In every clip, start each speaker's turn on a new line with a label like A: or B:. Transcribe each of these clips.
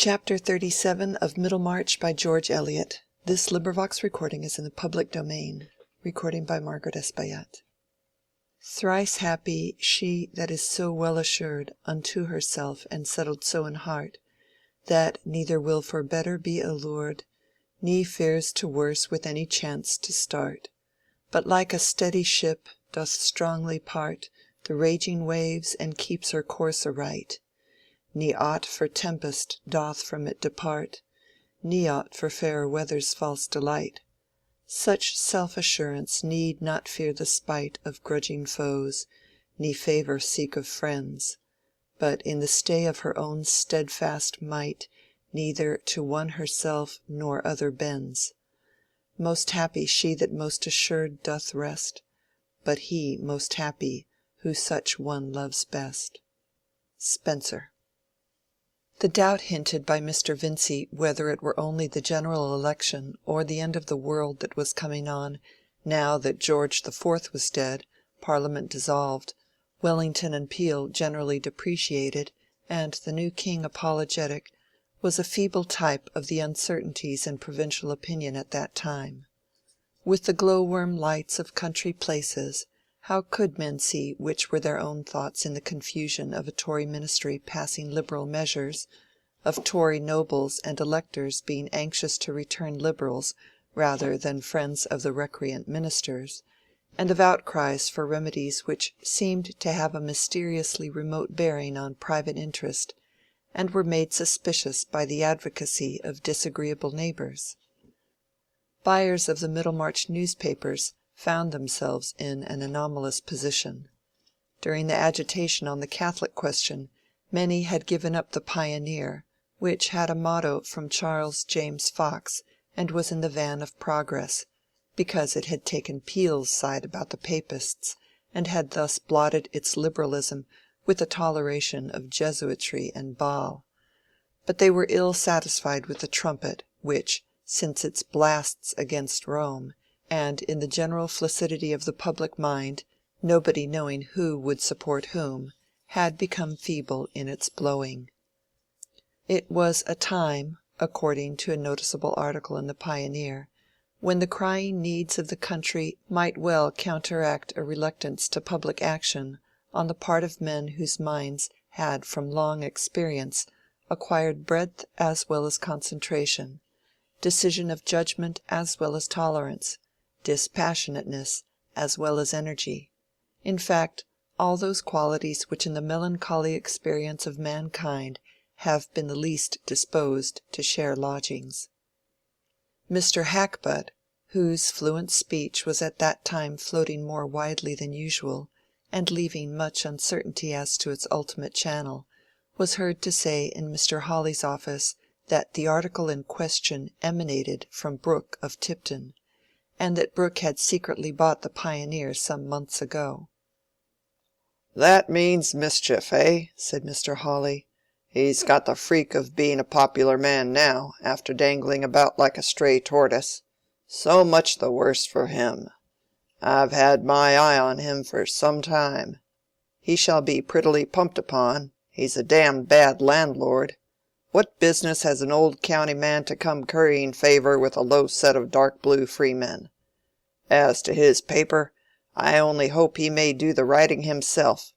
A: Chapter 37 of Middlemarch by George Eliot. This LibriVox is in the public domain. Thrice happy she that is so well assured Unto herself and settled so in heart, That neither will for better be allured, Ne fears to worse with any chance to start, But like a steady ship doth strongly part The raging waves and keeps her course aright. Ne aught for tempest doth from it depart, Ne aught for fairer weather's false delight. Such self-assurance need not fear the spite Of grudging foes, ne favour seek of friends, But in the stay of her own steadfast might Neither to one herself nor other bends. Most happy she that most assured doth rest, But he most happy who such one loves best. Spenser. The doubt hinted by Mr. Vincy whether it were only the general election or the end of the world that was coming on, now that George the Fourth was dead, Parliament dissolved, Wellington and Peel generally depreciated, and the new king apologetic, was a feeble type of the uncertainties in provincial opinion at that time. With the glow-worm lights of country places, how could men see which were their own thoughts in the confusion of a Tory ministry passing liberal measures, of Tory nobles and electors being anxious to return liberals rather than friends of the recreant ministers, and of outcries for remedies which seemed to have a mysteriously remote bearing on private interest, and were made suspicious by the advocacy of disagreeable neighbors? Buyers of the Middlemarch newspapers found themselves in an anomalous position. During the agitation on the Catholic question, many had given up the Pioneer, which had a motto from Charles James Fox and was in the van of progress, because it had taken Peel's side about the Papists, and had thus blotted its liberalism with a toleration of Jesuitry and Baal. But they were ill satisfied with the Trumpet, which, since its blasts against Rome, and in the general flaccidity of the public mind, nobody knowing who would support whom, had become feeble in its blowing. It was a time, according to a noticeable article in the Pioneer, when the crying needs of the country might well counteract a reluctance to public action on the part of men whose minds had from long experience acquired breadth as well as concentration, decision of judgment as well as tolerance, dispassionateness as well as energy, in fact, all those qualities which in the melancholy experience of mankind have been the least disposed to share lodgings. Mr. Hackbutt, whose fluent speech was at that time floating more widely than usual, and leaving much uncertainty as to its ultimate channel, was heard to say in Mr. Hawley's office that the article in question emanated from Brooke of Tipton, and that Brooke had secretly bought the Pioneer some months ago.
B: "That means mischief, eh?" said Mr. Hawley. "He's got the freak of being a popular man now, after dangling about like a stray tortoise. So much the worse for him. I've had my eye on him for some time. He shall be prettily pumped upon. He's a damned bad landlord. What business has an old county man to come currying favor with a low set of dark blue freemen? As to his paper, I only hope he may do the writing himself.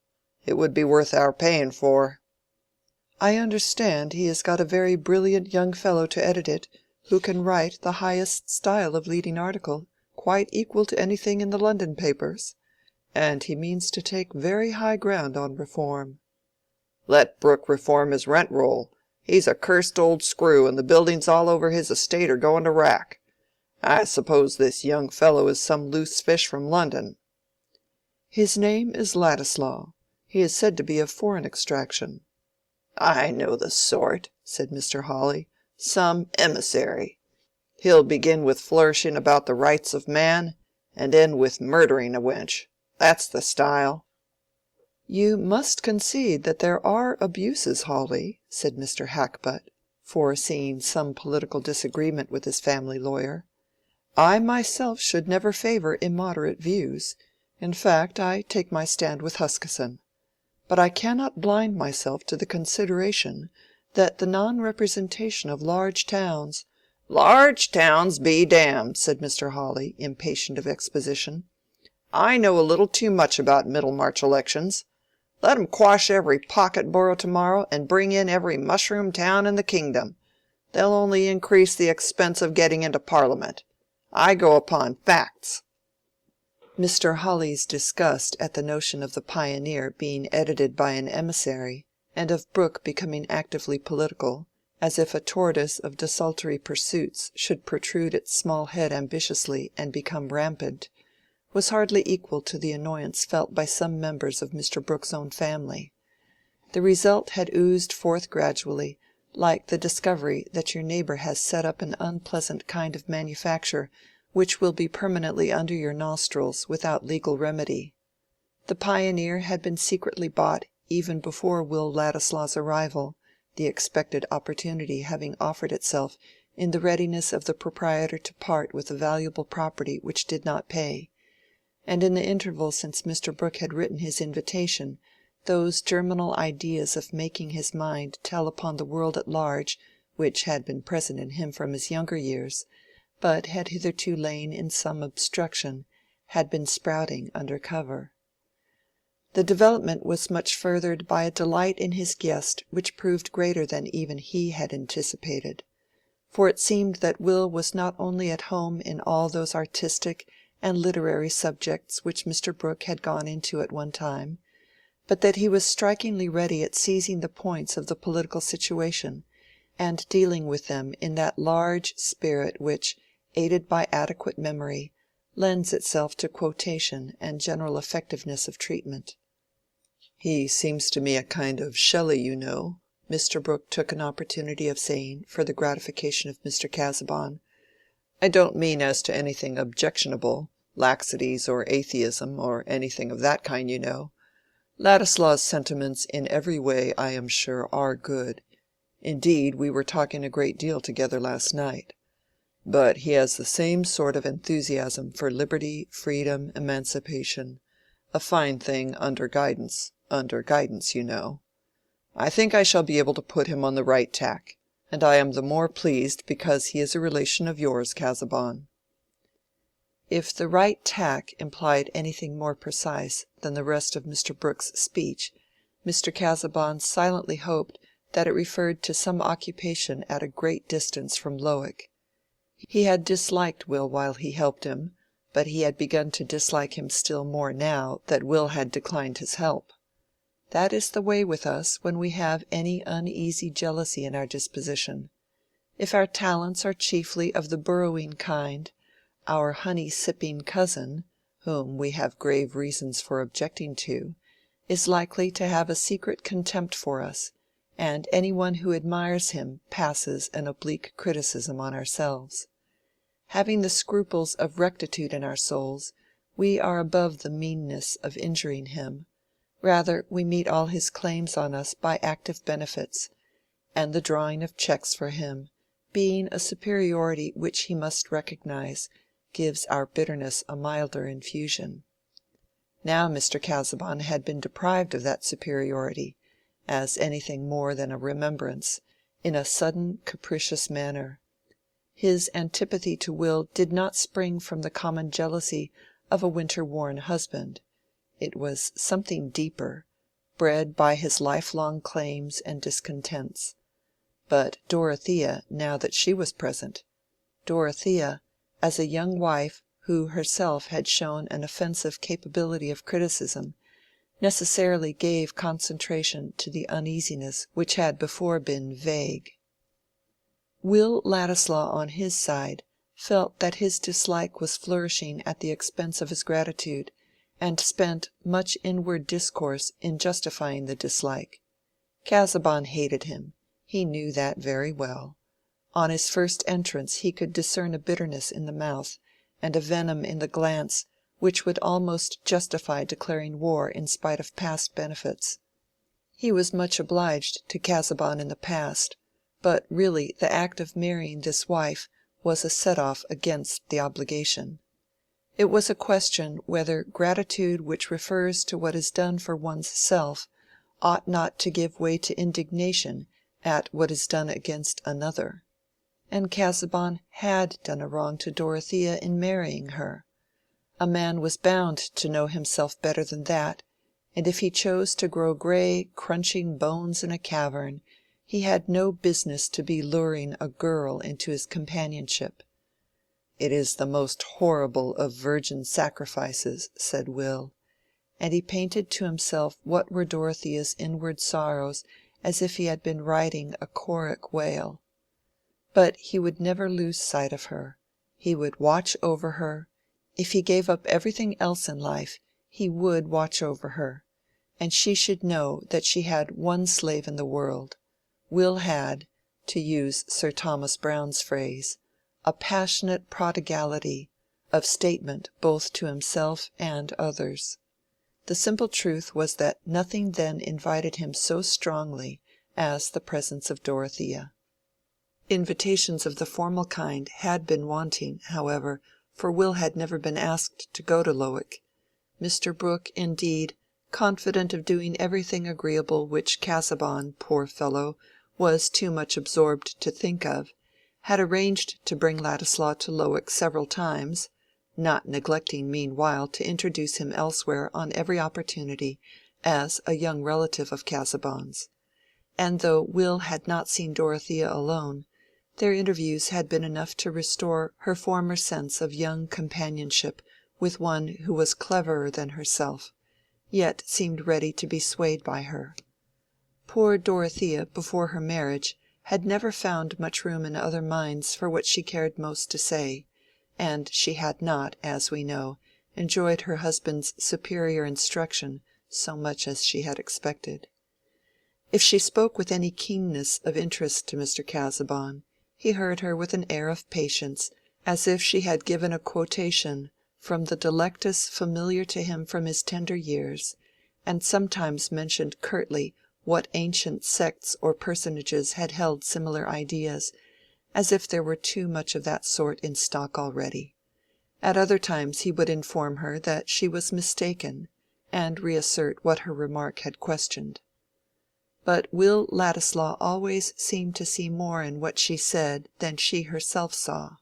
B: It would be worth our paying for."
A: "I understand he has got a very brilliant young fellow to edit it, who can write the highest style of leading article, quite equal to anything in the London papers. And he means to take very high ground on reform."
B: "Let Brooke reform his rent roll. He's a cursed old screw, and the buildings all over his estate are going to rack. I suppose this young fellow is some loose fish from London."
A: "His name is Ladislaw. He is said to be of foreign extraction."
B: "I know the sort," said Mr. Hawley. "Some emissary. He'll begin with flourishing about the rights of man, and end with murdering a wench. That's the style."
A: "You must concede that there are abuses, Hawley," said Mr. Hackbutt, foreseeing some political disagreement with his family lawyer. "I myself should never favor immoderate views. In fact, I take my stand with Huskisson. But I cannot blind myself to the consideration that the non-representation of large towns—"
B: "Large towns be damned," said Mr. Hawley, impatient of exposition. "I know a little too much about Middlemarch elections. Let 'em quash every pocket borough to morrow, and bring in every mushroom town in the kingdom. They'll only increase the expense of getting into Parliament. I go upon facts."
A: Mr. Hawley's disgust at the notion of the "Pioneer" being edited by an emissary, and of Brooke becoming actively political, as if a tortoise of desultory pursuits should protrude its small head ambitiously and become rampant, was hardly equal to the annoyance felt by some members of Mr. Brooke's own family. The result had oozed forth gradually, like the discovery that your neighbor has set up an unpleasant kind of manufacture which will be permanently under your nostrils without legal remedy. The "Pioneer" had been secretly bought even before Will Ladislaw's arrival, the expected opportunity having offered itself in the readiness of the proprietor to part with a valuable property which did not pay; and in the interval since Mr. Brooke had written his invitation, those germinal ideas of making his mind tell upon the world at large, which had been present in him from his younger years, but had hitherto lain in some obstruction, had been sprouting under cover. The development was much furthered by a delight in his guest which proved greater than even he had anticipated. For it seemed that Will was not only at home in all those artistic and literary subjects which Mr. Brooke had gone into at one time, but that he was strikingly ready at seizing the points of the political situation, and dealing with them in that large spirit which, aided by adequate memory, lends itself to quotation and general effectiveness of treatment. "He seems to me a kind of Shelley, you know," Mr. Brooke took an opportunity of saying for the gratification of Mr. Casaubon. "I don't mean as to anything objectionable, laxities or atheism, or anything of that kind, you know. Ladislaw's sentiments in every way, I am sure, are good. Indeed, we were talking a great deal together last night. But he has the same sort of enthusiasm for liberty, freedom, emancipation, a fine thing under guidance, you know. I think I shall be able to put him on the right tack, and I am the more pleased because he is a relation of yours, Casaubon." If the right tack implied anything more precise than the rest of Mr. Brooke's speech, Mr. Casaubon silently hoped that it referred to some occupation at a great distance from Lowick. He had disliked Will while he helped him, but he had begun to dislike him still more now that Will had declined his help. That is the way with us when we have any uneasy jealousy in our disposition. If our talents are chiefly of the burrowing kind, our honey-sipping cousin, whom we have grave reasons for objecting to, is likely to have a secret contempt for us, and any one who admires him passes an oblique criticism on ourselves. Having the scruples of rectitude in our souls, we are above the meanness of injuring him; rather we meet all his claims on us by active benefits, and the drawing of checks for him, being a superiority which he must recognize, gives our bitterness a milder infusion. Now Mr. Casaubon had been deprived of that superiority, as anything more than a remembrance, in a sudden capricious manner. His antipathy to Will did not spring from the common jealousy of a winter-worn husband. It was something deeper, bred by his lifelong claims and discontents. But Dorothea, now that she was present—Dorothea, as a young wife who herself had shown an offensive capability of criticism, necessarily gave concentration to the uneasiness which had before been vague. Will Ladislaw on his side felt that his dislike was flourishing at the expense of his gratitude, and spent much inward discourse in justifying the dislike. Casaubon hated him; he knew that very well. On his first entrance he could discern a bitterness in the mouth and a venom in the glance which would almost justify declaring war in spite of past benefits. He was much obliged to Casaubon in the past, but really the act of marrying this wife was a set-off against the obligation. It was a question whether gratitude which refers to what is done for one's self ought not to give way to indignation at what is done against another. And Casaubon had done a wrong to Dorothea in marrying her. A man was bound to know himself better than that, and if he chose to grow gray crunching bones in a cavern, he had no business to be luring a girl into his companionship. "It is the most horrible of virgin sacrifices," said Will, and he painted to himself what were Dorothea's inward sorrows as if he had been writing a choric wail. But he would never lose sight of her. He would watch over her. If he gave up everything else in life, he would watch over her, and she should know that she had one slave in the world. Will had, to use Sir Thomas Browne's phrase, a passionate prodigality of statement both to himself and others. The simple truth was that nothing then invited him so strongly as the presence of Dorothea. Invitations of the formal kind had been wanting, however, for Will had never been asked to go to Lowick. Mr. Brooke, indeed, confident of doing everything agreeable which Casaubon, poor fellow, was too much absorbed to think of, had arranged to bring Ladislaw to Lowick several times, not neglecting meanwhile to introduce him elsewhere on every opportunity as a young relative of Casaubon's. And though Will had not seen Dorothea alone, their interviews had been enough to restore her former sense of young companionship with one who was cleverer than herself, yet seemed ready to be swayed by her. Poor Dorothea before her marriage had never found much room in other minds for what she cared most to say, and she had not, as we know, enjoyed her husband's superior instruction so much as she had expected. If she spoke with any keenness of interest to Mr. Casaubon, he heard her with an air of patience, as if she had given a quotation from the Delectus familiar to him from his tender years, and sometimes mentioned curtly what ancient sects or personages had held similar ideas, as if there were too much of that sort in stock already. At other times he would inform her that she was mistaken, and reassert what her remark had questioned. But Will Ladislaw always seemed to see more in what she said than she herself saw.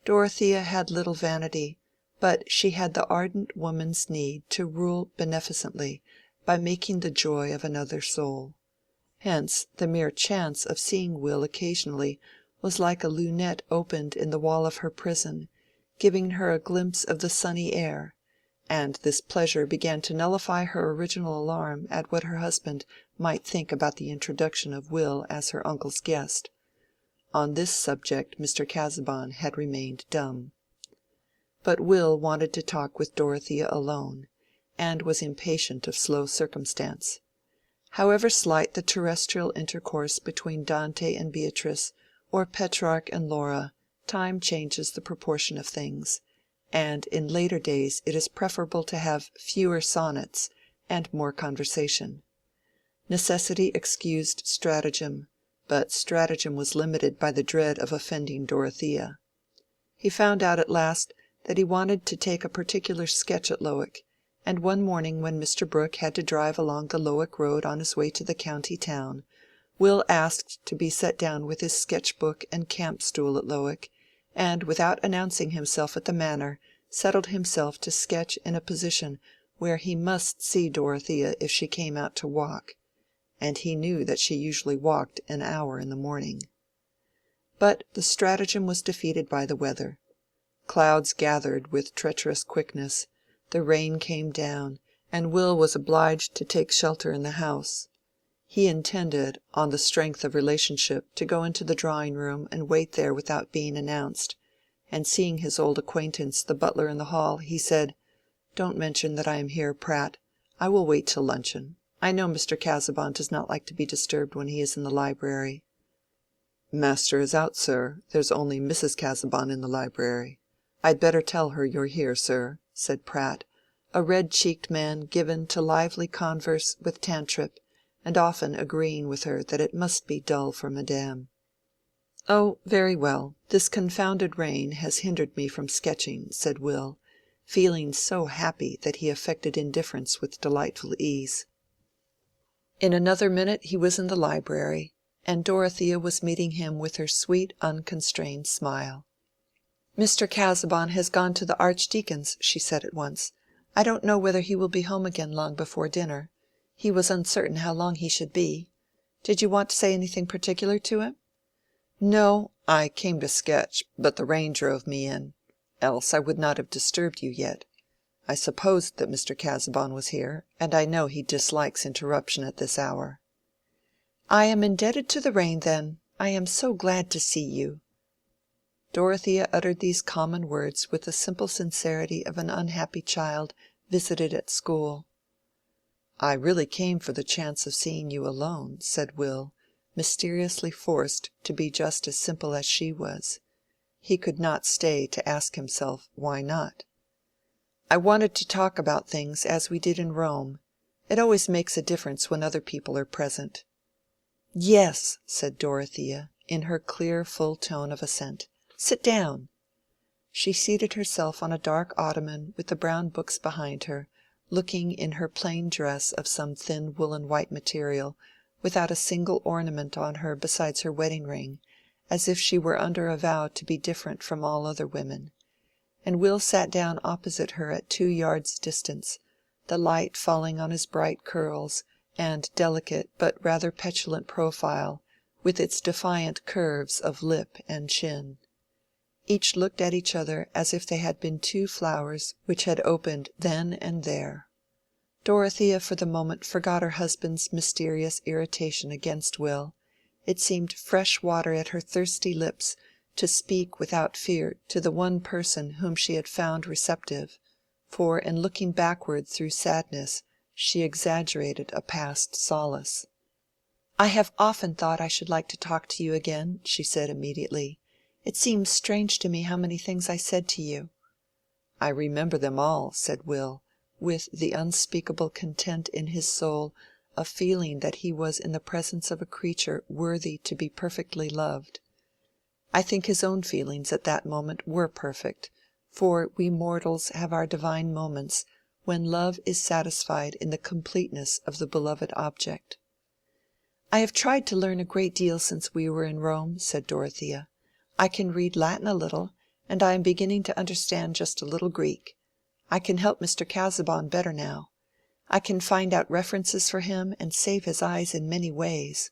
A: Dorothea had little vanity, but she had the ardent woman's need to rule beneficently by making the joy of another soul. Hence the mere chance of seeing Will occasionally was like a lunette opened in the wall of her prison, giving her a glimpse of the sunny air, and this pleasure began to nullify her original alarm at what her husband might think about the introduction of Will as her uncle's guest. On this subject Mr. Casaubon had remained dumb. But Will wanted to talk with Dorothea alone, and was impatient of slow circumstance. However slight the terrestrial intercourse between Dante and Beatrice, or Petrarch and Laura, time changes the proportion of things, and in later days it is preferable to have fewer sonnets and more conversation. Necessity excused stratagem, but stratagem was limited by the dread of offending Dorothea. He found out at last that he wanted to take a particular sketch at Lowick, and one morning when Mr. Brooke had to drive along the Lowick road on his way to the county town, Will asked to be set down with his sketch-book and camp-stool at Lowick, and without announcing himself at the Manor, settled himself to sketch in a position where he must see Dorothea if she came out to walk, and he knew that she usually walked an hour in the morning. But the stratagem was defeated by the weather. Clouds gathered with treacherous quickness, the rain came down, and Will was obliged to take shelter in the house. He intended, on the strength of relationship, to go into the drawing-room and wait there without being announced, and seeing his old acquaintance the butler in the hall, he said, "Don't mention that I am here, Pratt. I will wait till luncheon. I know Mr. Casaubon does not like to be disturbed when he is in the library." "Master is out, sir. There's only Mrs. Casaubon in the library. I'd better tell her you're here, sir," said Pratt, a red-cheeked man given to lively converse with Tantripp, and often agreeing with her that it must be dull for Madame. "Oh, very well. This confounded rain has hindered me from sketching," said Will, feeling so happy that he affected indifference with delightful ease. In another minute he was in the library, and Dorothea was meeting him with her sweet unconstrained smile. "Mr. Casaubon has gone to the Archdeacon's," she said at once. "I don't know whether he will be home again long before dinner. He was uncertain how long he should be. Did you want to say anything particular to him?" "No, I came to sketch, but the rain drove me in. Else I would not have disturbed you yet. I supposed that Mr. Casaubon was here, and I know he dislikes interruption at this hour." "I am indebted to the rain, then. I am so glad to see you." Dorothea uttered these common words with the simple sincerity of an unhappy child visited at school. "I really came for the chance of seeing you alone," said Will, mysteriously forced to be just as simple as she was. He could not stay to ask himself why not. "I wanted to talk about things as we did in Rome. It always makes a difference when other people are present." "Yes," said Dorothea, in her clear full tone of assent. "Sit down." She seated herself on a dark ottoman with the brown books behind her, looking in her plain dress of some thin woolen white material, without a single ornament on her besides her wedding ring, as if she were under a vow to be different from all other women. And Will sat down opposite her at 2 yards' distance, the light falling on his bright curls and delicate but rather petulant profile, with its defiant curves of lip and chin. Each looked at each other as if they had been two flowers which had opened then and there. Dorothea for the moment forgot her husband's mysterious irritation against Will. It seemed fresh water at her thirsty lips to speak without fear to the one person whom she had found receptive, for in looking backward through sadness she exaggerated a past solace. "I have often thought I should like to talk to you again," she said immediately. "It seems strange to me how many things I said to you." "I remember them all," said Will, with the unspeakable content in his soul of feeling that he was in the presence of a creature worthy to be perfectly loved. I think his own feelings at that moment were perfect, for we mortals have our divine moments when love is satisfied in the completeness of the beloved object. "I have tried to learn a great deal since we were in Rome," said Dorothea. "I can read Latin a little, and I am beginning to understand just a little Greek. I can help Mr. Casaubon better now. I can find out references for him and save his eyes in many ways.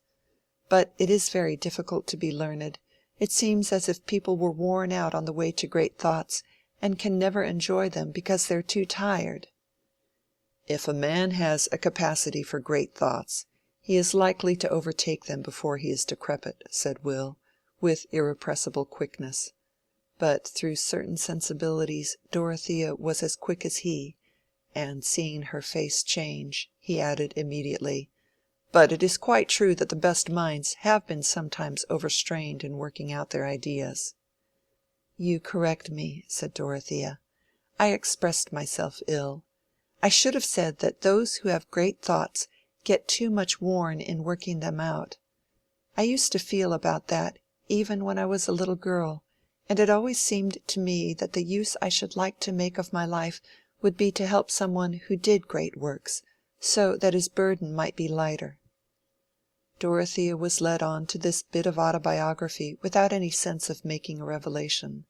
A: But it is very difficult to be learned. It seems as if people were worn out on the way to great thoughts, and can never enjoy them because they're too tired." "If a man has a capacity for great thoughts, he is likely to overtake them before he is decrepit," said Will, with irrepressible quickness. But through certain sensibilities Dorothea was as quick as he, and seeing her face change, he added immediately, "But it is quite true that the best minds have been sometimes overstrained in working out their ideas." "You correct me," said Dorothea. "I expressed myself ill. I should have said that those who have great thoughts get too much worn in working them out. I used to feel about that even when I was a little girl, and it always seemed to me that the use I should like to make of my life would be to help some one who did great works, so that his burden might be lighter." Dorothea was led on to this bit of autobiography without any sense of making a revelation.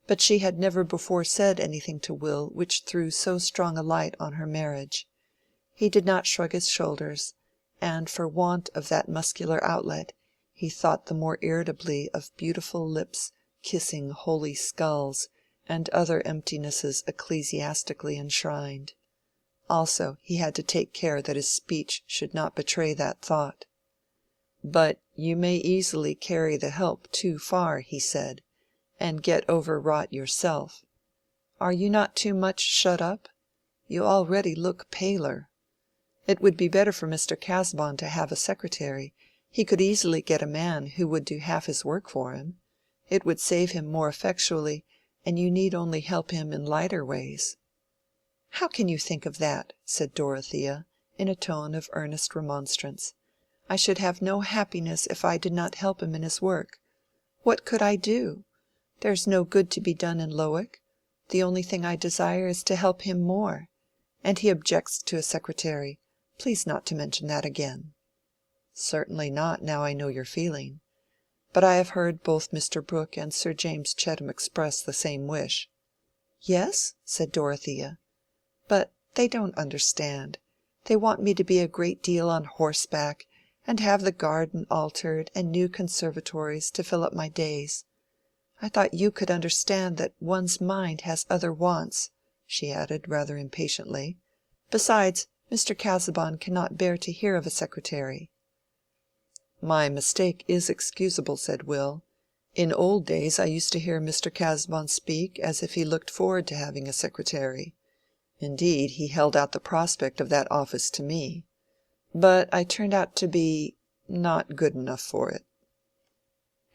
A: But she had never before said anything to Will which threw so strong a light on her marriage. He did not shrug his shoulders, and for want of that muscular outlet, he thought the more irritably of beautiful lips kissing holy skulls and other emptinesses ecclesiastically enshrined. Also he had to take care that his speech should not betray that thought. "But you may easily carry the help too far," he said, "and get overwrought yourself. Are you not too much shut up? You already look paler. It would be better for Mr. Casaubon to have a secretary. He could easily get a man who would do half his work for him. It would save him more effectually, and you need only help him in lighter ways." "How can you think of that?" said Dorothea, in a tone of earnest remonstrance. "I should have no happiness if I did not help him in his work. What could I do? There's no good to be done in Lowick. The only thing I desire is to help him more. And he objects to a secretary. Please not to mention that again." "Certainly not, now I know your feeling. But I have heard both Mr. Brooke and Sir James Chettam express the same wish." "Yes?" said Dorothea. "But they don't understand. They want me to be a great deal on horseback, and have the garden altered and new conservatories to fill up my days. I thought you could understand that one's mind has other wants," she added, rather impatiently. "Besides, Mr. Casaubon cannot bear to hear of a secretary." "My mistake is excusable," said Will. "In old days I used to hear Mr. Casaubon speak as if he looked forward to having a secretary. Indeed, he held out the prospect of that office to me. But I turned out to be—not good enough for it."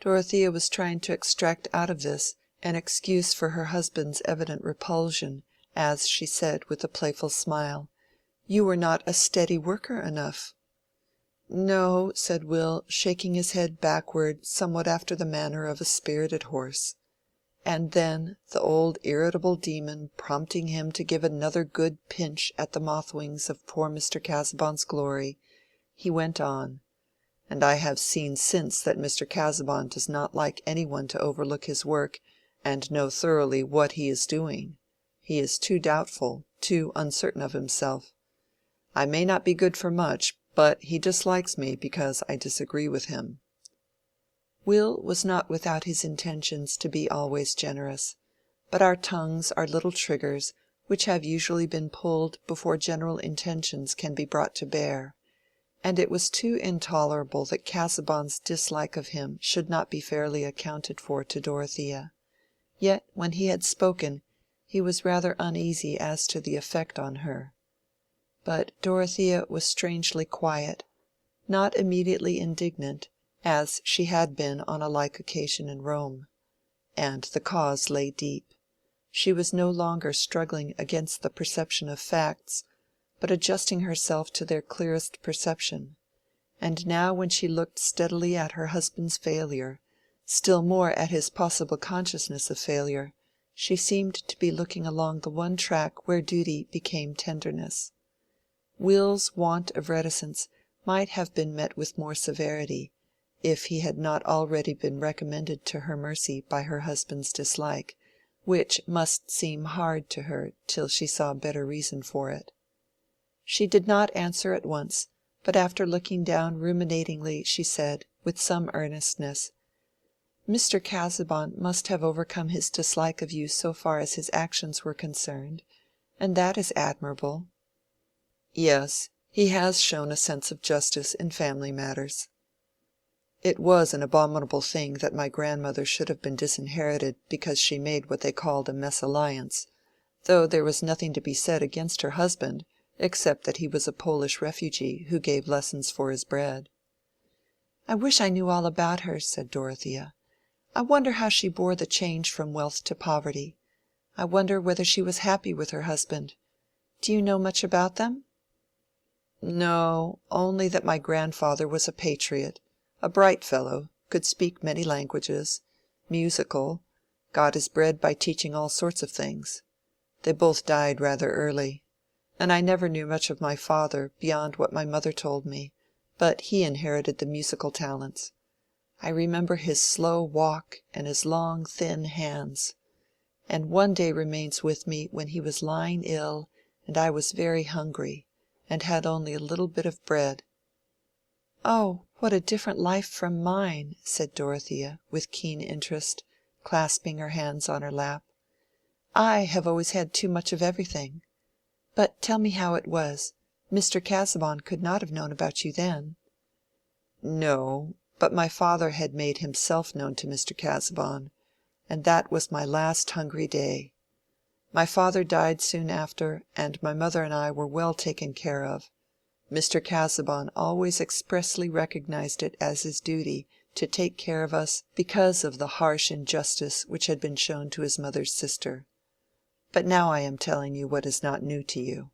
A: Dorothea was trying to extract out of this an excuse for her husband's evident repulsion, as she said, with a playful smile, "You were not a steady worker enough." "No," said Will, shaking his head backward somewhat after the manner of a spirited horse. And then, the old irritable demon prompting him to give another good pinch at the moth wings of poor Mr. Casaubon's glory, he went on, "And I have seen since that Mr. Casaubon does not like any one to overlook his work and know thoroughly what he is doing. He is too doubtful, too uncertain of himself. I may not be good for much, but he dislikes me because I disagree with him." Will was not without his intentions to be always generous, but our tongues are little triggers which have usually been pulled before general intentions can be brought to bear, and it was too intolerable that Casaubon's dislike of him should not be fairly accounted for to Dorothea. Yet when he had spoken, he was rather uneasy as to the effect on her. But Dorothea was strangely quiet, not immediately indignant, as she had been on a like occasion in Rome. And the cause lay deep. She was no longer struggling against the perception of facts, but adjusting herself to their clearest perception. And now when she looked steadily at her husband's failure, still more at his possible consciousness of failure, she seemed to be looking along the one track where duty became tenderness. Will's want of reticence might have been met with more severity, if he had not already been recommended to her mercy by her husband's dislike, which must seem hard to her till she saw better reason for it. She did not answer at once, but after looking down ruminatingly, she said, with some earnestness, "Mr. Casaubon must have overcome his dislike of you so far as his actions were concerned, and that is admirable." "Yes, he has shown a sense of justice in family matters. It was an abominable thing that my grandmother should have been disinherited because she made what they called a mésalliance, though there was nothing to be said against her husband, except that he was a Polish refugee who gave lessons for his bread." "I wish I knew all about her," said Dorothea. "I wonder how she bore the change from wealth to poverty. I wonder whether she was happy with her husband. Do you know much about them?" "No, only that my grandfather was a patriot, a bright fellow, could speak many languages, musical, got his bread by teaching all sorts of things. They both died rather early, and I never knew much of my father beyond what my mother told me, but he inherited the musical talents. I remember his slow walk and his long thin hands. And one day remains with me when he was lying ill and I was very hungry, and had only a little bit of bread." "Oh, what a different life from mine!" said Dorothea, with keen interest, clasping her hands on her lap. "I have always had too much of everything. But tell me how it was. Mr. Casaubon could not have known about you then." "No, but my father had made himself known to Mr. Casaubon, and that was my last hungry day. My father died soon after, and my mother and I were well taken care of. Mr. Casaubon always expressly recognized it as his duty to take care of us because of the harsh injustice which had been shown to his mother's sister. But now I am telling you what is not new to you."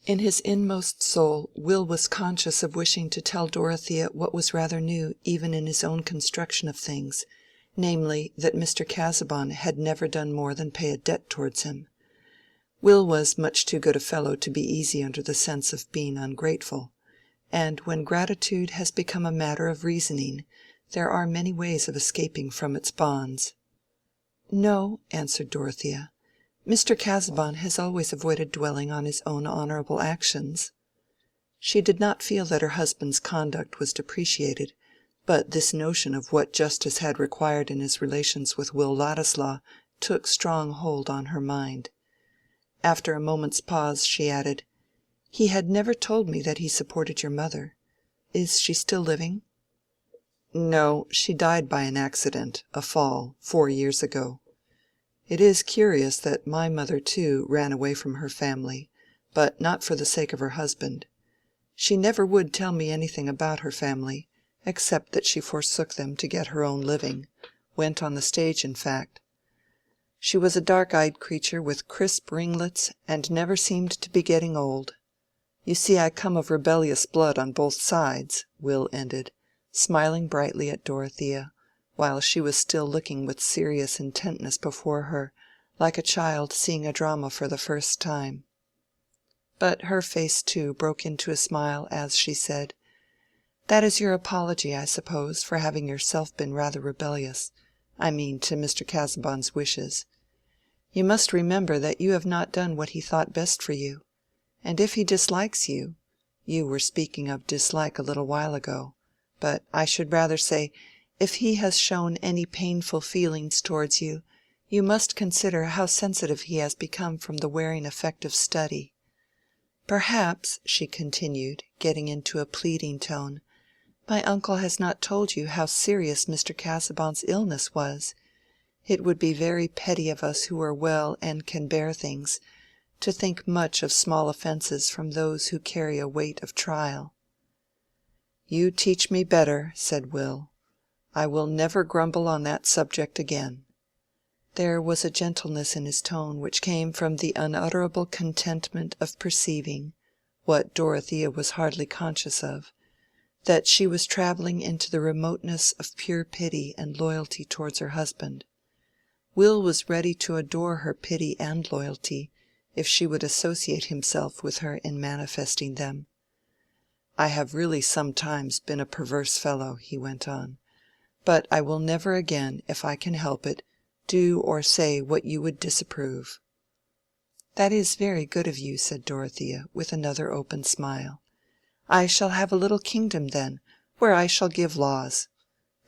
A: In his inmost soul Will was conscious of wishing to tell Dorothea what was rather new even in his own construction of things, namely, that Mr. Casaubon had never done more than pay a debt towards him. Will was much too good a fellow to be easy under the sense of being ungrateful, and when gratitude has become a matter of reasoning, there are many ways of escaping from its bonds." "No," answered Dorothea. "Mr. Casaubon has always avoided dwelling on his own honorable actions." She did not feel that her husband's conduct was depreciated, but this notion of what justice had required in his relations with Will Ladislaw took strong hold on her mind. After a moment's pause she added, "He had never told me that he supported your mother. Is she still living?" "No, she died by an accident, a fall, 4 years ago. It is curious that my mother too ran away from her family, but not for the sake of her husband. She never would tell me anything about her family, except that she forsook them to get her own living—went on the stage, in fact. She was a dark-eyed creature with crisp ringlets, and never seemed to be getting old. You see I come of rebellious blood on both sides," Will ended, smiling brightly at Dorothea, while she was still looking with serious intentness before her, like a child seeing a drama for the first time. But her face too broke into a smile as she said, "That is your apology, I suppose, for having yourself been rather rebellious—I mean to Mr. Casaubon's wishes. You must remember that you have not done what he thought best for you. And if he dislikes you were speaking of dislike a little while ago, but I should rather say, if he has shown any painful feelings towards you, you must consider how sensitive he has become from the wearing effect of study. Perhaps," she continued, getting into a pleading tone, "my uncle has not told you how serious Mr. Casaubon's illness was. It would be very petty of us who are well and can bear things, to think much of small offences from those who carry a weight of trial." "You teach me better," said Will. "I will never grumble on that subject again." There was a gentleness in his tone which came from the unutterable contentment of perceiving, what Dorothea was hardly conscious of, that she was travelling into the remoteness of pure pity and loyalty towards her husband. Will was ready to adore her pity and loyalty, if she would associate himself with her in manifesting them. "I have really sometimes been a perverse fellow," he went on, "but I will never again, if I can help it, do or say what you would disapprove." "That is very good of you," said Dorothea, with another open smile. "I shall have a little kingdom then, where I shall give laws.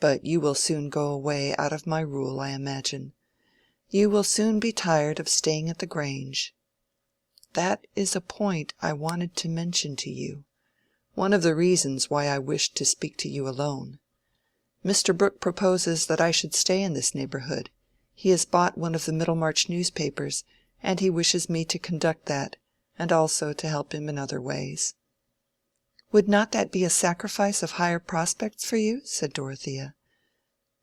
A: But you will soon go away out of my rule, I imagine. You will soon be tired of staying at the Grange." "That is a point I wanted to mention to you—one of the reasons why I wished to speak to you alone. Mr. Brooke proposes that I should stay in this neighborhood. He has bought one of the Middlemarch newspapers, and he wishes me to conduct that, and also to help him in other ways." "Would not that be a sacrifice of higher prospects for you?" said Dorothea.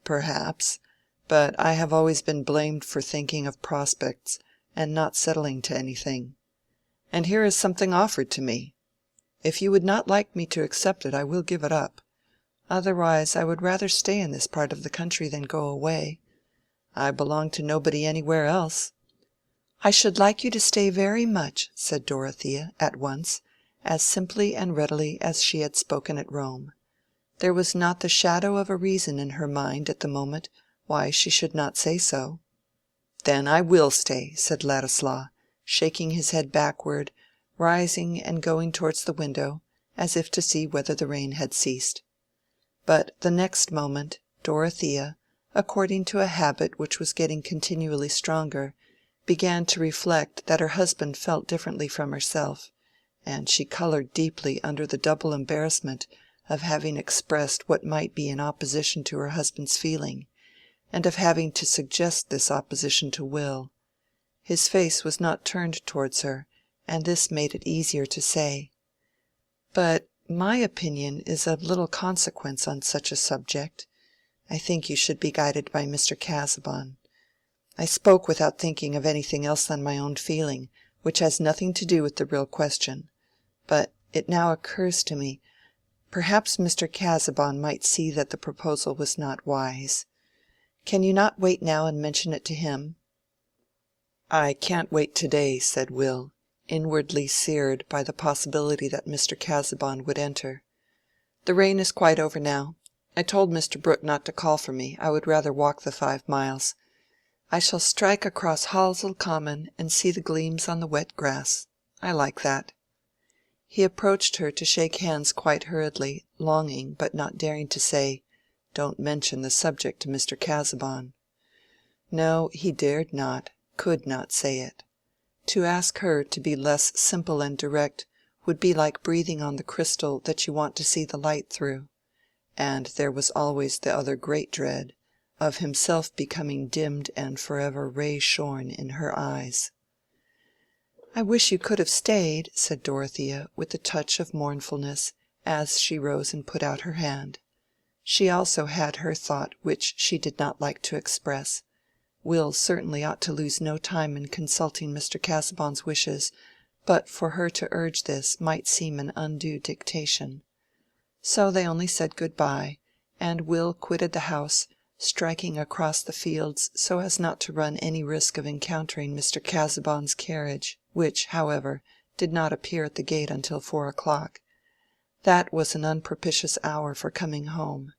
A: "Perhaps, but I have always been blamed for thinking of prospects and not settling to anything. And here is something offered to me. If you would not like me to accept it, I will give it up. Otherwise I would rather stay in this part of the country than go away. I belong to nobody anywhere else." "I should like you to stay very much," said Dorothea, at once, as simply and readily as she had spoken at Rome. There was not the shadow of a reason in her mind at the moment why she should not say so. "Then I will stay," said Ladislaw, shaking his head backward, rising and going towards the window, as if to see whether the rain had ceased. But the next moment, Dorothea, according to a habit which was getting continually stronger, began to reflect that her husband felt differently from herself, and she colored deeply under the double embarrassment of having expressed what might be in opposition to her husband's feeling, and of having to suggest this opposition to Will. His face was not turned towards her, and this made it easier to say, "But my opinion is of little consequence on such a subject. I think you should be guided by Mr. Casaubon. I spoke without thinking of anything else than my own feeling, which has nothing to do with the real question. But it now occurs to me, perhaps Mr. Casaubon might see that the proposal was not wise. Can you not wait now and mention it to him?" "I can't wait today," said Will, inwardly seared by the possibility that Mr. Casaubon would enter. The rain is quite over now. I told Mr. Brooke not to call for me. I would rather walk the 5 miles. I shall strike across Halsell Common and see the gleams on the wet grass. I like that." He approached her to shake hands quite hurriedly, longing but not daring to say, "Don't mention the subject to Mr. Casaubon." No, he dared not, could not say it. To ask her to be less simple and direct would be like breathing on the crystal that you want to see the light through. And there was always the other great dread, of himself becoming dimmed and forever ray shorn in her eyes. "I wish you could have stayed," said Dorothea, with a touch of mournfulness, as she rose and put out her hand. She also had her thought which she did not like to express. Will certainly ought to lose no time in consulting Mr. Casaubon's wishes, but for her to urge this might seem an undue dictation. So they only said good-by, and Will quitted the house, striking across the fields so as not to run any risk of encountering Mr. Casaubon's carriage, which, however, did not appear at the gate until 4 o'clock. That was an unpropitious hour for coming home.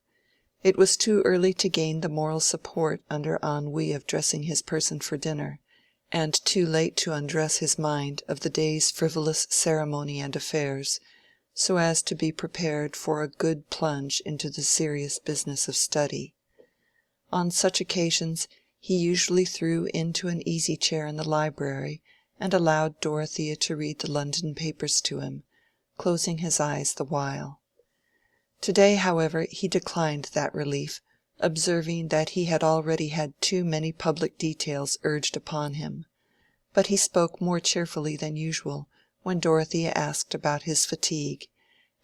A: It was too early to gain the moral support under ennui of dressing his person for dinner, and too late to undress his mind of the day's frivolous ceremony and affairs, so as to be prepared for a good plunge into the serious business of study. On such occasions he usually threw into an easy-chair in the library and allowed Dorothea to read the London papers to him, closing his eyes the while. To-day, however, he declined that relief, observing that he had already had too many public details urged upon him; but he spoke more cheerfully than usual when Dorothea asked about his fatigue,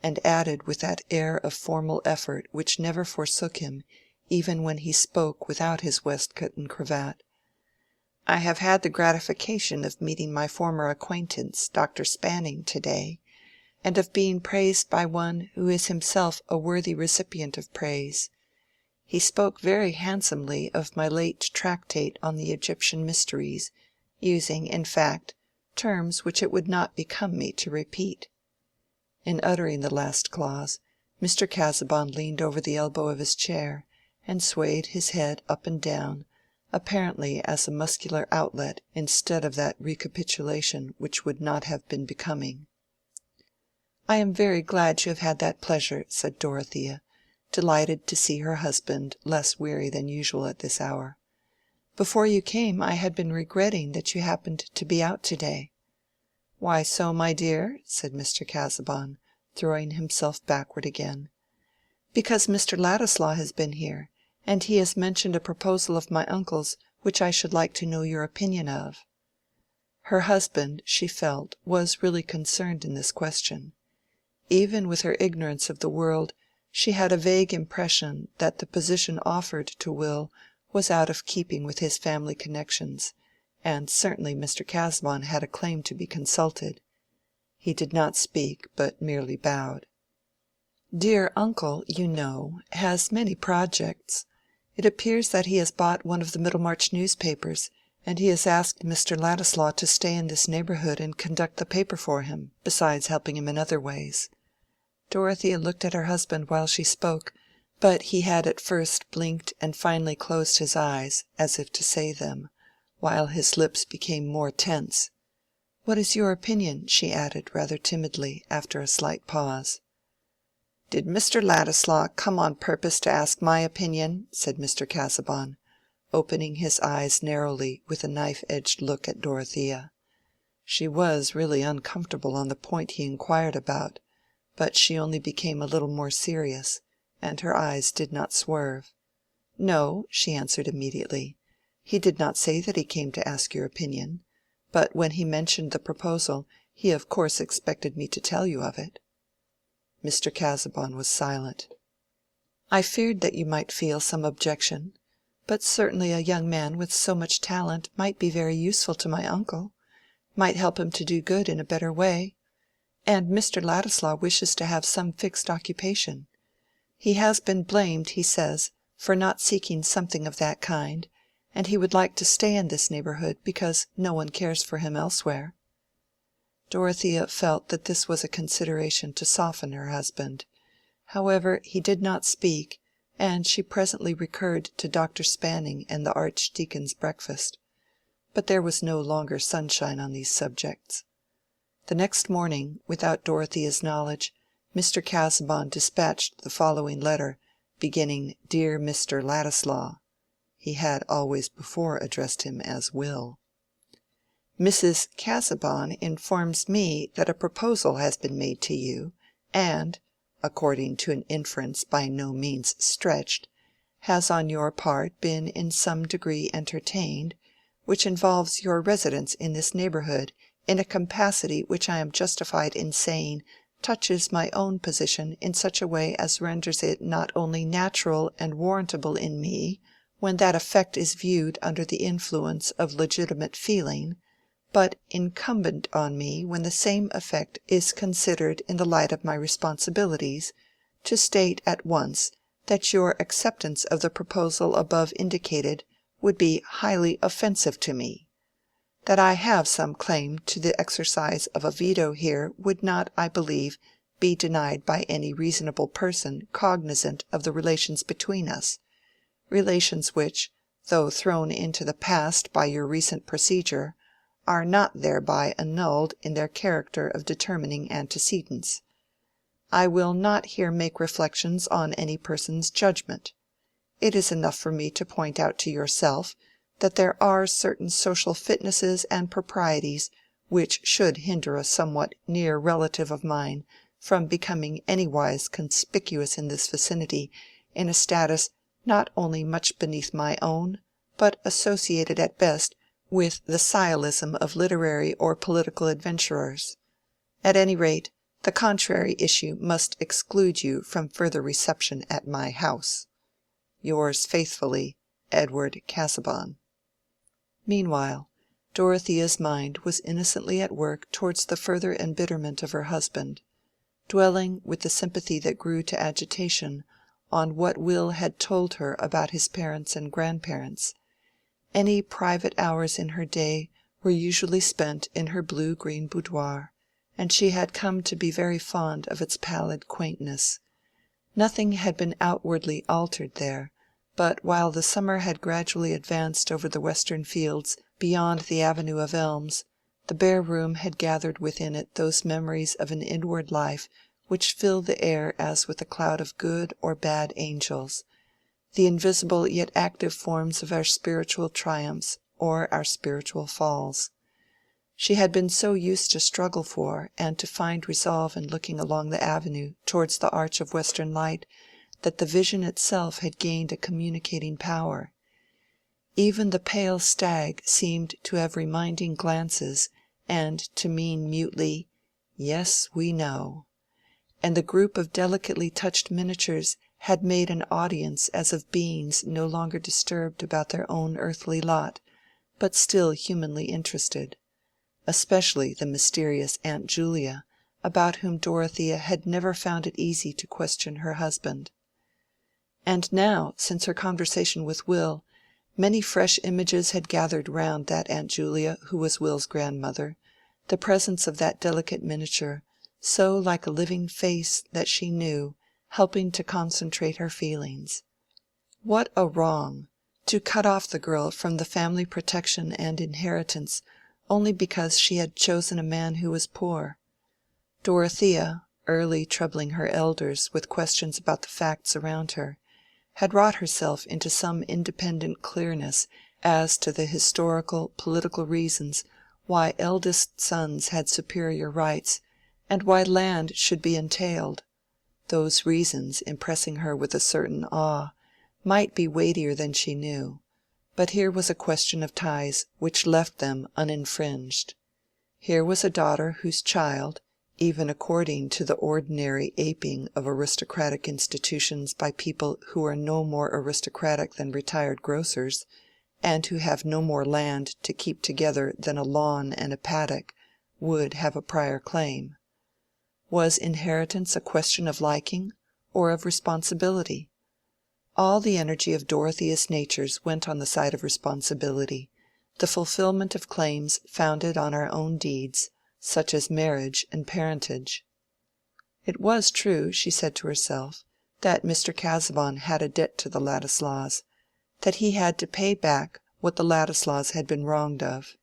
A: and added with that air of formal effort which never forsook him even when he spoke without his waistcoat and cravat, "I have had the gratification of meeting my former acquaintance, Dr. Spanning, to-day, and of being praised by one who is himself a worthy recipient of praise. He spoke very handsomely of my late tractate on the Egyptian mysteries, using, in fact, terms which it would not become me to repeat." In uttering the last clause, Mr. Casaubon leaned over the elbow of his chair, and swayed his head up and down, apparently as a muscular outlet instead of that recapitulation which would not have been becoming. "I am very glad you have had that pleasure," said Dorothea, delighted to see her husband less weary than usual at this hour. "Before you came I had been regretting that you happened to be out to-day." "Why so, my dear?" said Mr. Casaubon, throwing himself backward again. "Because Mr. Ladislaw has been here, and he has mentioned a proposal of my uncle's which I should like to know your opinion of." Her husband, she felt, was really concerned in this question. Even with her ignorance of the world, she had a vague impression that the position offered to Will was out of keeping with his family connections, and certainly Mr. Casaubon had a claim to be consulted. He did not speak, but merely bowed. "Dear uncle, you know, has many projects. It appears that he has bought one of the Middlemarch newspapers, and he has asked Mr. Ladislaw to stay in this neighborhood and conduct the paper for him, besides helping him in other ways." Dorothea looked at her husband while she spoke, but he had at first blinked and finally closed his eyes, as if to say them, while his lips became more tense. "What is your opinion?" she added rather timidly, after a slight pause. "Did Mr. Ladislaw come on purpose to ask my opinion?" said Mr. Casaubon, opening his eyes narrowly with a knife-edged look at Dorothea. She was really uncomfortable on the point he inquired about, but she only became a little more serious, and her eyes did not swerve. "No," she answered immediately. "He did not say that he came to ask your opinion, but when he mentioned the proposal he of course expected me to tell you of it." Mr. Casaubon was silent. "I feared that you might feel some objection, but certainly a young man with so much talent might be very useful to my uncle—might help him to do good in a better way. And Mr. Ladislaw wishes to have some fixed occupation. He has been blamed, he says, for not seeking something of that kind, and he would like to stay in this neighborhood because no one cares for him elsewhere." Dorothea felt that this was a consideration to soften her husband. However, he did not speak, and she presently recurred to Dr. Spanning and the Archdeacon's breakfast. But there was no longer sunshine on these subjects. The next morning, without Dorothea's knowledge, Mr. Casaubon dispatched the following letter, beginning "Dear Mr. Ladislaw." He had always before addressed him as Will. "Mrs. Casaubon informs me that a proposal has been made to you, and, according to an inference by no means stretched, has on your part been in some degree entertained, which involves your residence in this neighborhood in a capacity which I am justified in saying touches my own position in such a way as renders it not only natural and warrantable in me when that effect is viewed under the influence of legitimate feeling, but incumbent on me when the same effect is considered in the light of my responsibilities, to state at once that your acceptance of the proposal above indicated would be highly offensive to me. That I have some claim to the exercise of a veto here would not, I believe, be denied by any reasonable person cognizant of the relations between us, relations which, though thrown into the past by your recent procedure, are not thereby annulled in their character of determining antecedents. I will not here make reflections on any person's judgment. It is enough for me to point out to yourself that there are certain social fitnesses and proprieties which should hinder a somewhat near relative of mine from becoming anywise conspicuous in this vicinity in a status not only much beneath my own, but associated at best with the sciolism of literary or political adventurers. At any rate, the contrary issue must exclude you from further reception at my house. Yours faithfully, Edward Casaubon. Meanwhile, Dorothea's mind was innocently at work towards the further embitterment of her husband, dwelling with the sympathy that grew to agitation on what Will had told her about his parents and grandparents. Any private hours in her day were usually spent in her blue-green boudoir, and she had come to be very fond of its pallid quaintness. Nothing had been outwardly altered there, but while the summer had gradually advanced over the western fields beyond the avenue of elms, the bare room had gathered within it those memories of an inward life which fill the air as with a cloud of good or bad angels, the invisible yet active forms of our spiritual triumphs or our spiritual falls. She had been so used to struggle for and to find resolve in looking along the avenue towards the arch of western light that the vision itself had gained a communicating power. Even the pale stag seemed to have reminding glances and to mean mutely, "Yes, we know." And the group of delicately touched miniatures had made an audience as of beings no longer disturbed about their own earthly lot, but still humanly interested, especially the mysterious Aunt Julia, about whom Dorothea had never found it easy to question her husband. And now, since her conversation with Will, many fresh images had gathered round that Aunt Julia who was Will's grandmother, the presence of that delicate miniature, so like a living face that she knew, helping to concentrate her feelings. What a wrong, to cut off the girl from the family protection and inheritance only because she had chosen a man who was poor. Dorothea, early troubling her elders with questions about the facts around her, had wrought herself into some independent clearness as to the historical, political reasons why eldest sons had superior rights, and why land should be entailed. Those reasons, impressing her with a certain awe, might be weightier than she knew, but here was a question of ties which left them uninfringed. Here was a daughter whose child, even according to the ordinary aping of aristocratic institutions by people who are no more aristocratic than retired grocers, and who have no more land to keep together than a lawn and a paddock, would have a prior claim. Was inheritance a question of liking or of responsibility? All the energy of Dorothea's natures went on the side of responsibility, the fulfillment of claims founded on our own deeds, such as marriage and parentage. It was true, she said to herself, that Mr. Casaubon had a debt to the Ladislaws, that he had to pay back what the Ladislaws had been wronged of.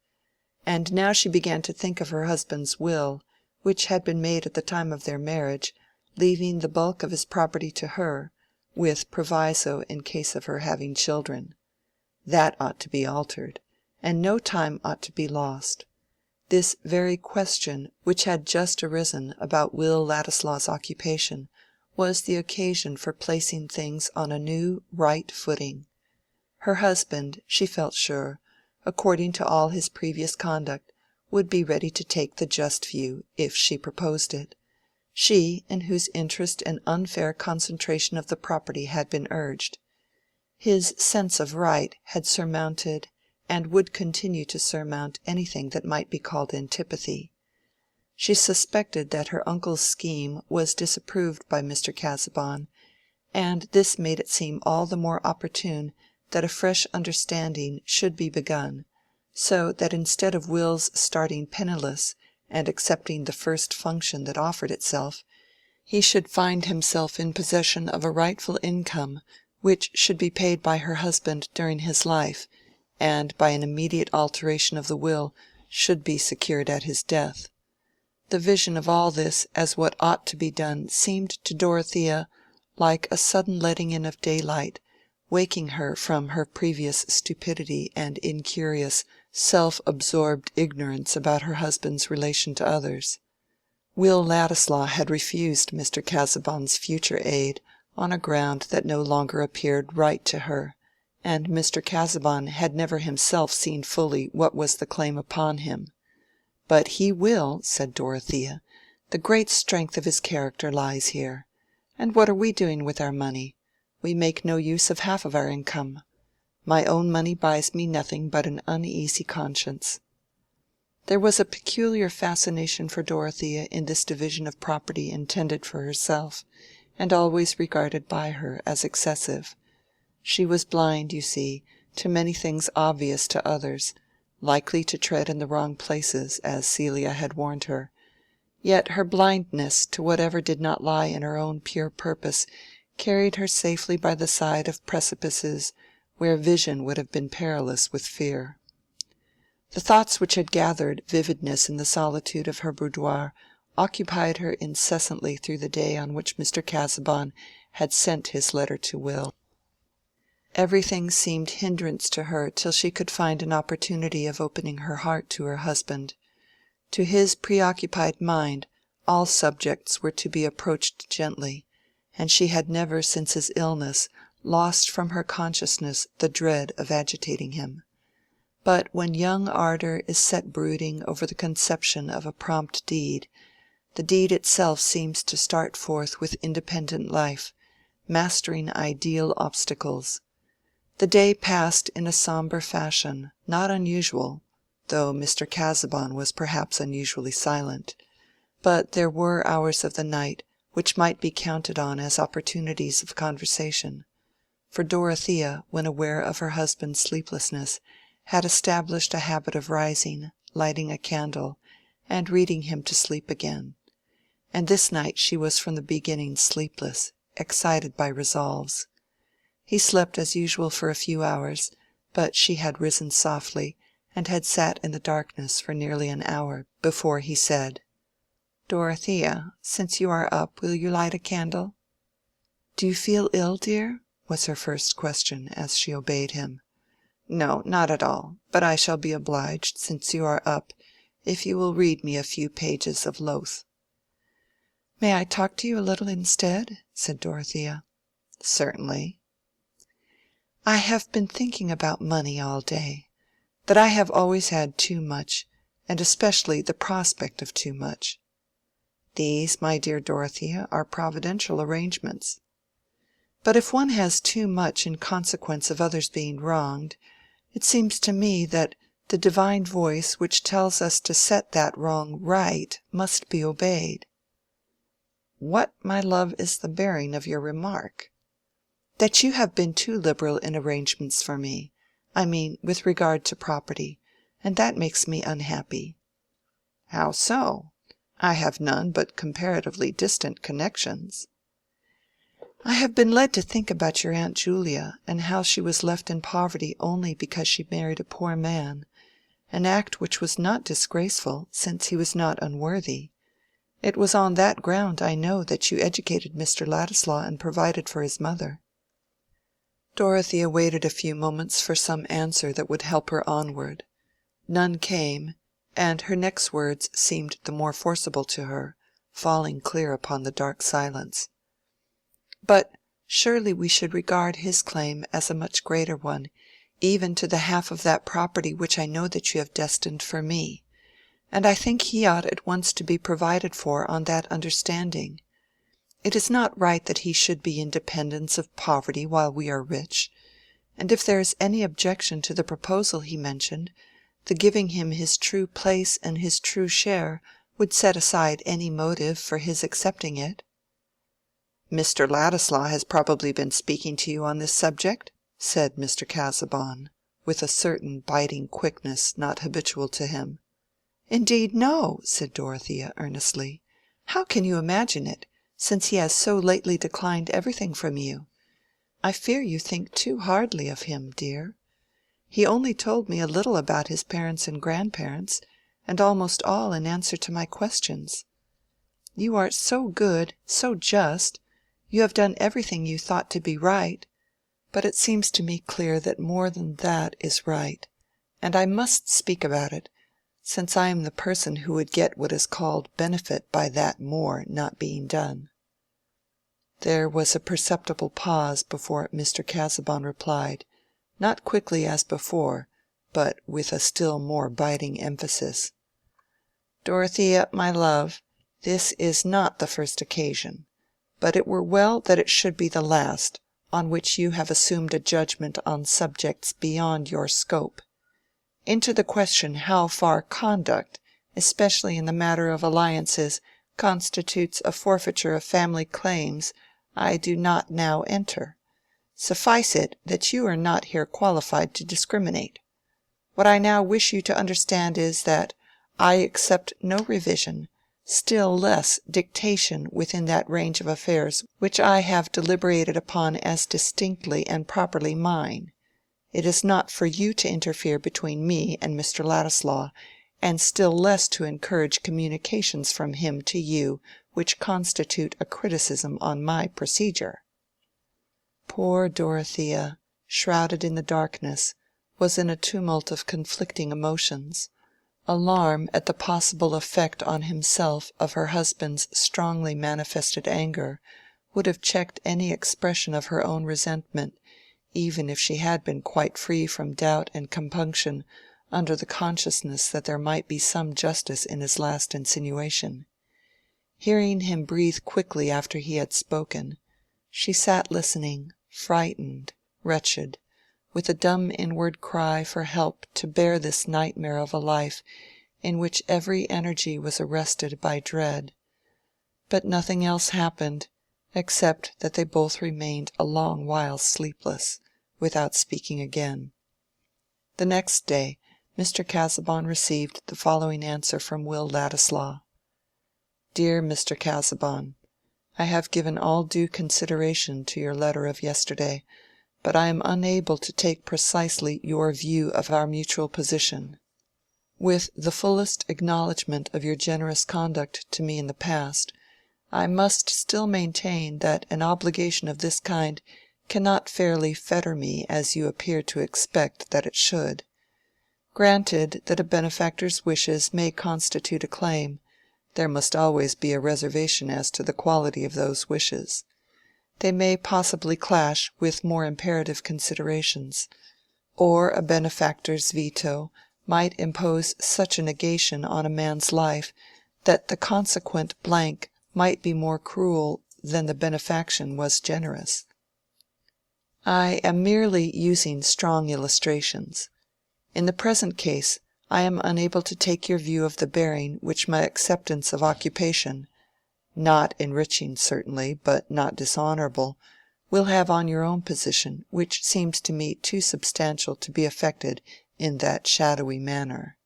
A: And now she began to think of her husband's will, which had been made at the time of their marriage, leaving the bulk of his property to her, with proviso in case of her having children. That ought to be altered, and no time ought to be lost. This very question which had just arisen about Will Ladislaw's occupation was the occasion for placing things on a new right footing. Her husband, she felt sure, according to all his previous conduct, would be ready to take the just view, if she proposed it, she in whose interest an unfair concentration of the property had been urged. His sense of right had surmounted and would continue to surmount anything that might be called antipathy. She suspected that her uncle's scheme was disapproved by Mr. Casaubon, and this made it seem all the more opportune that a fresh understanding should be begun, so that instead of Will's starting penniless and accepting the first function that offered itself, he should find himself in possession of a rightful income which should be paid by her husband during his life, and by an immediate alteration of the will should be secured at his death. The vision of all this as what ought to be done seemed to Dorothea like a sudden letting in of daylight, waking her from her previous stupidity and incurious, self-absorbed ignorance about her husband's relation to others. Will Ladislaw had refused Mr. Casaubon's future aid on a ground that no longer appeared right to her, and Mr. Casaubon had never himself seen fully what was the claim upon him. But he will, said Dorothea. The great strength of his character lies here. And what are we doing with our money? We make no use of half of our income. My own money buys me nothing but an uneasy conscience. There was a peculiar fascination for Dorothea in this division of property intended for herself, and always regarded by her as excessive. She was blind, you see, to many things obvious to others, likely to tread in the wrong places, as Celia had warned her. Yet her blindness to whatever did not lie in her own pure purpose carried her safely by the side of precipices where vision would have been perilous with fear. The thoughts which had gathered vividness in the solitude of her boudoir occupied her incessantly through the day on which Mr. Casaubon had sent his letter to Will. Everything seemed hindrance to her till she could find an opportunity of opening her heart to her husband. To his preoccupied mind all subjects were to be approached gently, and she had never since his illness lost from her consciousness the dread of agitating him. But when young ardor is set brooding over the conception of a prompt deed, the deed itself seems to start forth with independent life, mastering ideal obstacles. The day passed in a sombre fashion, not unusual, though Mr. Casaubon was perhaps unusually silent. But there were hours of the night which might be counted on as opportunities of conversation, for Dorothea, when aware of her husband's sleeplessness, had established a habit of rising, lighting a candle, and reading him to sleep again. And this night she was from the beginning sleepless, excited by resolves. He slept as usual for a few hours, but she had risen softly, and had sat in the darkness for nearly an hour before he said, "Dorothea, since you are up, will you light a candle?" "Do you feel ill, dear?" was her first question, as she obeyed him. "No, not at all. But I shall be obliged, since you are up, if you will read me a few pages of Lowth." "May I talk to you a little instead?" said Dorothea. "Certainly." "I have been thinking about money all day, that I have always had too much, and especially the prospect of too much." "These, my dear Dorothea, are providential arrangements." "But if one has too much in consequence of others being wronged, it seems to me that the divine voice which tells us to set that wrong right must be obeyed." "What, my love, is the bearing of your remark?" "That you have been too liberal in arrangements for me, I mean with regard to property, and that makes me unhappy." "How so? I have none but comparatively distant connections. I have been led to think about your Aunt Julia, and how she was left in poverty only because she married a poor man, an act which was not disgraceful, since he was not unworthy. It was on that ground, I know, that you educated Mr. Ladislaw and provided for his mother." Dorothea waited a few moments for some answer that would help her onward. None came, and her next words seemed the more forcible to her, falling clear upon the dark silence. "But surely we should regard his claim as a much greater one, even to the half of that property which I know that you have destined for me. And I think he ought at once to be provided for on that understanding. It is not right that he should be in dependence of poverty while we are rich. And if there is any objection to the proposal he mentioned, the giving him his true place and his true share would set aside any motive for his accepting it." "Mr. Ladislaw has probably been speaking to you on this subject?" said Mr. Casaubon, with a certain biting quickness not habitual to him. "Indeed, no," said Dorothea, earnestly. "How can you imagine it, since he has so lately declined everything from you? I fear you think too hardly of him, dear. He only told me a little about his parents and grandparents, and almost all in answer to my questions. You are so good, so just, you have done everything you thought to be right, but it seems to me clear that more than that is right, and I must speak about it, since I am the person who would get what is called benefit by that more not being done." There was a perceptible pause before Mr. Casaubon replied, not quickly as before, but with a still more biting emphasis. "Dorothea, my love, this is not the first occasion, but it were well that it should be the last, on which you have assumed a judgment on subjects beyond your scope. Into the question how far conduct, especially in the matter of alliances, constitutes a forfeiture of family claims, I do not now enter. Suffice it that you are not here qualified to discriminate. What I now wish you to understand is that I accept no revision, still less dictation within that range of affairs which I have deliberated upon as distinctly and properly mine. It is not for you to interfere between me and Mr. Ladislaw, and still less to encourage communications from him to you which constitute a criticism on my procedure." Poor Dorothea, shrouded in the darkness, was in a tumult of conflicting emotions. Alarm at the possible effect on himself of her husband's strongly manifested anger would have checked any expression of her own resentment, even if she had been quite free from doubt and compunction under the consciousness that there might be some justice in his last insinuation. Hearing him breathe quickly after he had spoken, she sat listening, frightened, wretched, with a dumb inward cry for help to bear this nightmare of a life in which every energy was arrested by dread. But nothing else happened, except that they both remained a long while sleepless, without speaking again. The next day Mr. Casaubon received the following answer from Will Ladislaw. "Dear Mr. Casaubon, I have given all due consideration to your letter of yesterday, but I am unable to take precisely your view of our mutual position. With the fullest acknowledgment of your generous conduct to me in the past, I must still maintain that an obligation of this kind cannot fairly fetter me as you appear to expect that it should. Granted that a benefactor's wishes may constitute a claim, there must always be a reservation as to the quality of those wishes. They may possibly clash with more imperative considerations, or a benefactor's veto might impose such a negation on a man's life that the consequent blank might be more cruel than the benefaction was generous. I am merely using strong illustrations. In the present case, I am unable to take your view of the bearing which my acceptance of occupation—not enriching certainly, but not dishonorable—will have on your own position, which seems to me too substantial to be affected in that shadowy manner.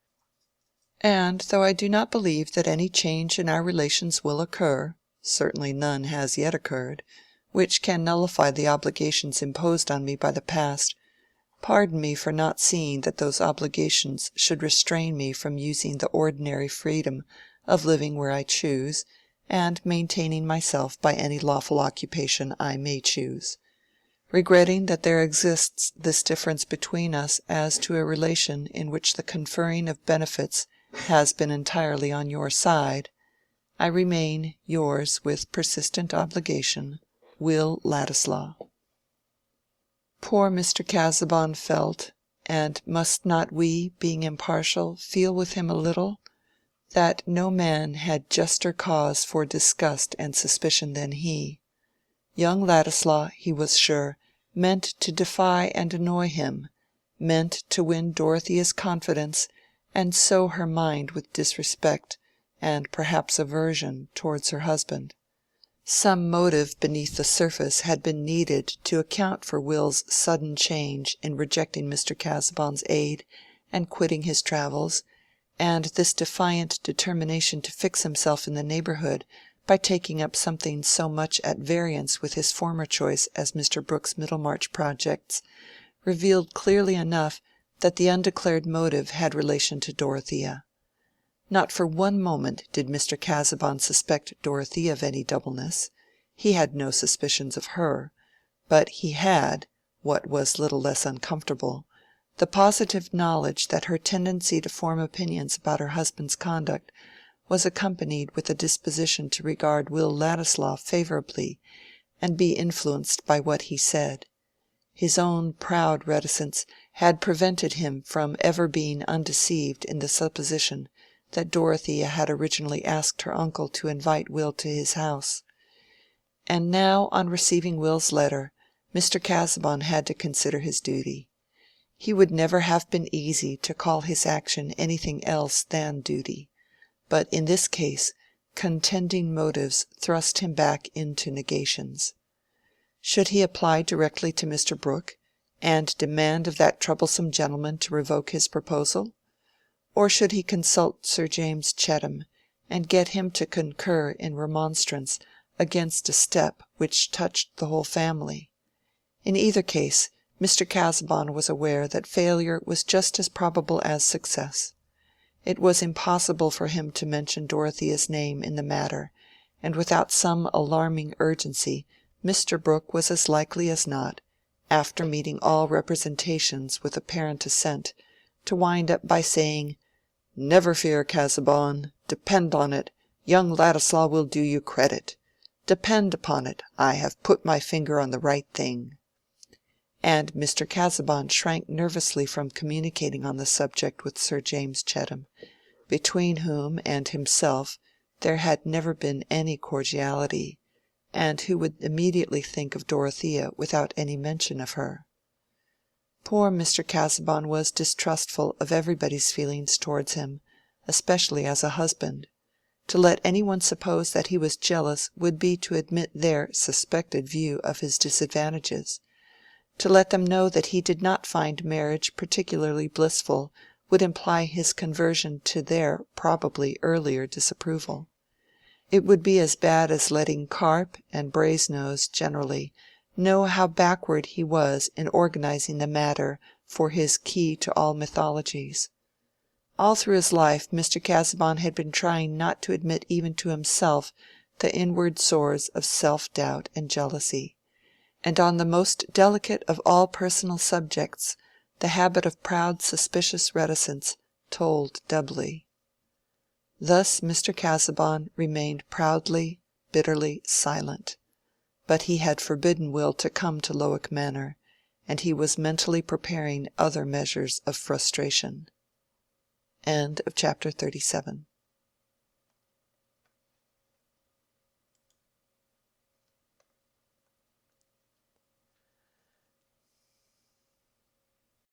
A: And though I do not believe that any change in our relations will occur—certainly none has yet occurred—which can nullify the obligations imposed on me by the past, pardon me for not seeing that those obligations should restrain me from using the ordinary freedom of living where I choose, and maintaining myself by any lawful occupation I may choose. Regretting that there exists this difference between us as to a relation in which the conferring of benefits has been entirely on your side, I remain, yours with persistent obligation, WILL LADISLAW. Poor Mr. Casaubon felt, and must not we, being impartial, feel with him a little, that no man had juster cause for disgust and suspicion than he. Young Ladislaw, he was sure, meant to defy and annoy him, meant to win Dorothea's confidence and sow her mind with disrespect, and perhaps aversion, towards her husband. Some motive beneath the surface had been needed to account for Will's sudden change in rejecting Mr. Casaubon's aid and quitting his travels, and this defiant determination to fix himself in the neighborhood by taking up something so much at variance with his former choice as Mr. Brooke's Middlemarch projects, revealed clearly enough that the undeclared motive had relation to Dorothea. Not for one moment did Mr. Casaubon suspect Dorothea of any doubleness. He had no suspicions of her, but he had, what was little less uncomfortable, the positive knowledge that her tendency to form opinions about her husband's conduct was accompanied with a disposition to regard Will Ladislaw favorably and be influenced by what he said. His own proud reticence had prevented him from ever being undeceived in the supposition that Dorothea had originally asked her uncle to invite Will to his house. And now, on receiving Will's letter, Mr. Casaubon had to consider his duty. He would never have been easy to call his action anything else than duty, but in this case contending motives thrust him back into negations. Should he apply directly to Mr. Brooke, and demand of that troublesome gentleman to revoke his proposal? Or should he consult Sir James Chettam, and get him to concur in remonstrance against a step which touched the whole family? In either case, Mr. Casaubon was aware that failure was just as probable as success. It was impossible for him to mention Dorothea's name in the matter, and without some alarming urgency Mr. Brooke was as likely as not, after meeting all representations with apparent assent, to wind up by saying, "Never fear, Casaubon. Depend on it, young Ladislaw will do you credit. Depend upon it, I have put my finger on the right thing." And Mr. Casaubon shrank nervously from communicating on the subject with Sir James Chettam, between whom and himself there had never been any cordiality, and who would immediately think of Dorothea without any mention of her. Poor Mr. Casaubon was distrustful of everybody's feelings towards him, especially as a husband. To let any one suppose that he was jealous would be to admit their suspected view of his disadvantages. To let them know that he did not find marriage particularly blissful would imply his conversion to their probably earlier disapproval. It would be as bad as letting Carp and Brasenose generally know how backward he was in organizing the matter for his Key to all Mythologies. All through his life Mr. Casaubon had been trying not to admit even to himself the inward sores of self-doubt and jealousy, and on the most delicate of all personal subjects the habit of proud suspicious reticence told doubly. Thus Mr. Casaubon remained proudly, bitterly silent. But he had forbidden Will to come to Lowick Manor, and he was mentally preparing other measures of frustration. Chapter 37